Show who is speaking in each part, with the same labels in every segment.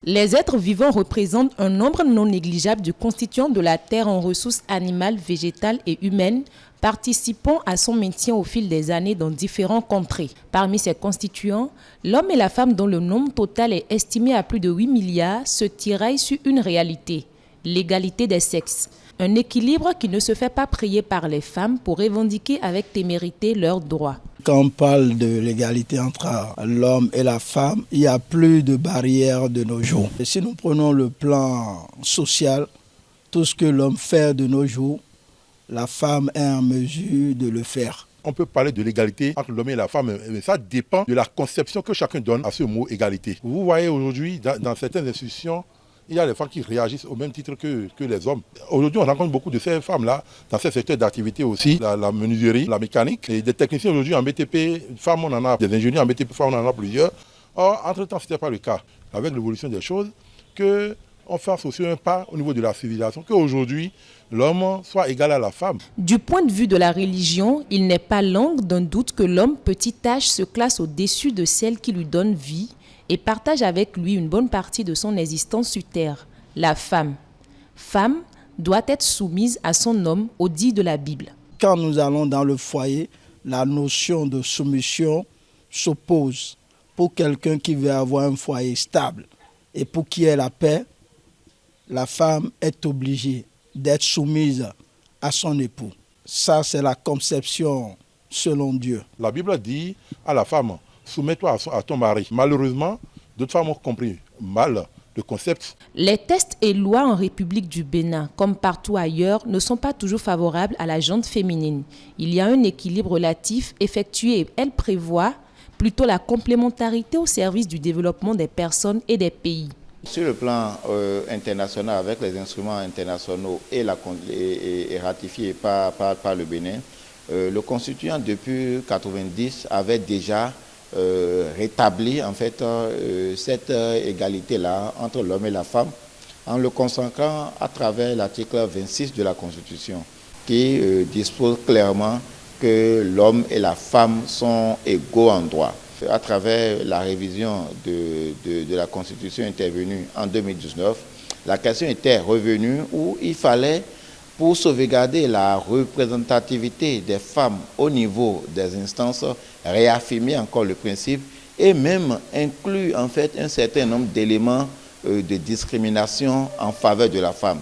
Speaker 1: Les êtres vivants représentent un nombre non négligeable de constituants de la Terre en ressources animales, végétales et humaines, participant à son maintien au fil des années dans différentes contrées. Parmi ces constituants, l'homme et la femme dont le nombre total est estimé à plus de 8 milliards se tiraillent sur une réalité, l'égalité des sexes. Un équilibre qui ne se fait pas prier par les femmes pour revendiquer avec témérité leurs droits.
Speaker 2: Quand on parle de l'égalité entre l'homme et la femme, il n'y a plus de barrières de nos jours. Et si nous prenons le plan social, tout ce que l'homme fait de nos jours, la femme est en mesure de le faire.
Speaker 3: On peut parler de l'égalité entre l'homme et la femme, mais ça dépend de la conception que chacun donne à ce mot égalité. Vous voyez aujourd'hui, dans certaines institutions, il y a les femmes qui réagissent au même titre que les hommes. Aujourd'hui, on rencontre beaucoup de ces femmes-là dans ces secteurs d'activité aussi, la menuiserie, la mécanique. Et des techniciens aujourd'hui en BTP, femmes on en a, des ingénieurs en BTP, femmes on en a plusieurs. Or, entre-temps, ce n'était pas le cas. Avec l'évolution des choses, qu'on fasse aussi un pas au niveau de la civilisation, qu'aujourd'hui, l'homme soit égal à la femme.
Speaker 1: Du point de vue de la religion, il n'est pas l'angle d'un doute que l'homme, petit h, se classe au-dessus de celle qui lui donne vie et partage avec lui une bonne partie de son existence sur terre, la femme. Femme doit être soumise à son homme au dit de la Bible.
Speaker 2: Quand nous allons dans le foyer, la notion de soumission s'oppose. Pour quelqu'un qui veut avoir un foyer stable et pour qu'il y ait la paix, la femme est obligée d'être soumise à son époux. Ça, c'est la conception selon Dieu.
Speaker 3: La Bible dit à la femme, soumets-toi à ton mari. Malheureusement, d'autres femmes ont compris mal le concept.
Speaker 1: Les textes et lois en République du Bénin, comme partout ailleurs, ne sont pas toujours favorables à la gente féminine. Il y a un équilibre relatif effectué et elle prévoit plutôt la complémentarité au service du développement des personnes et des pays.
Speaker 4: Sur le plan international, avec les instruments internationaux et ratifiés par le Bénin, le constituant depuis 1990 avait déjà rétabli en fait cette égalité-là entre l'homme et la femme en le consacrant à travers l'article 26 de la Constitution qui dispose clairement que l'homme et la femme sont égaux en droit. À travers la révision de la Constitution intervenue en 2019, la question était revenue où il fallait, pour sauvegarder la représentativité des femmes au niveau des instances, réaffirmer encore le principe et même inclure en fait un certain nombre d'éléments de discrimination en faveur de la femme.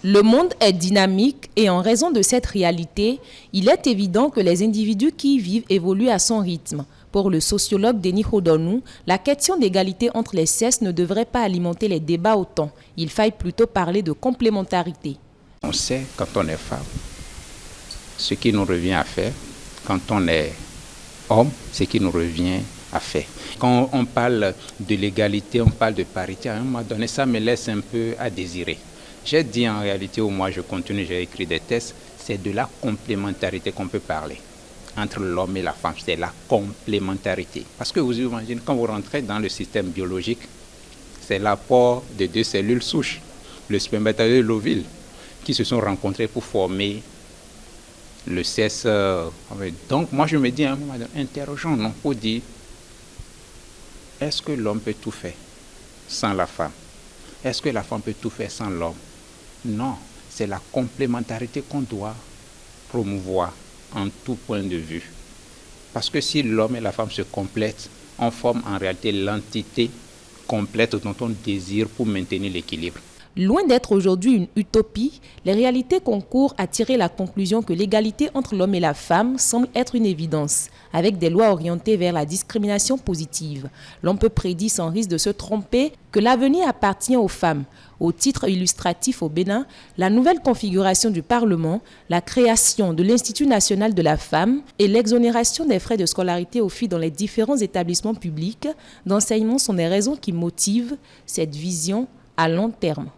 Speaker 1: Le monde est dynamique et en raison de cette réalité, il est évident que les individus qui y vivent évoluent à son rythme. Pour le sociologue Denis Hodonou, la question d'égalité entre les sexes ne devrait pas alimenter les débats autant. Il faille plutôt parler de complémentarité.
Speaker 5: On sait quand on est femme ce qui nous revient à faire, quand on est homme, ce qui nous revient à faire. Quand on parle de l'égalité, on parle de parité, à un moment donné, ça me laisse un peu à désirer. J'ai dit en réalité, au moins je continue, j'ai écrit des textes, c'est de la complémentarité qu'on peut parler entre l'homme et la femme, c'est la complémentarité. Parce que vous imaginez, quand vous rentrez dans le système biologique, c'est l'apport de deux cellules souches, le spermatozoïde et l'ovule, qui se sont rencontrés pour former le sexe. Donc moi je me dis à un moment donné, interrogeons, non, pour dire, est-ce que l'homme peut tout faire sans la femme? Est-ce que la femme peut tout faire sans l'homme? Non, c'est la complémentarité qu'on doit promouvoir en tout point de vue. Parce que si l'homme et la femme se complètent, on forme en réalité l'entité complète dont on désire pour maintenir l'équilibre.
Speaker 1: Loin d'être aujourd'hui une utopie, les réalités concourent à tirer la conclusion que l'égalité entre l'homme et la femme semble être une évidence, avec des lois orientées vers la discrimination positive. L'on peut prédire sans risque de se tromper que l'avenir appartient aux femmes. Au titre illustratif au Bénin, la nouvelle configuration du Parlement, la création de l'Institut national de la femme et l'exonération des frais de scolarité aux filles dans les différents établissements publics d'enseignement sont des raisons qui motivent cette vision à long terme.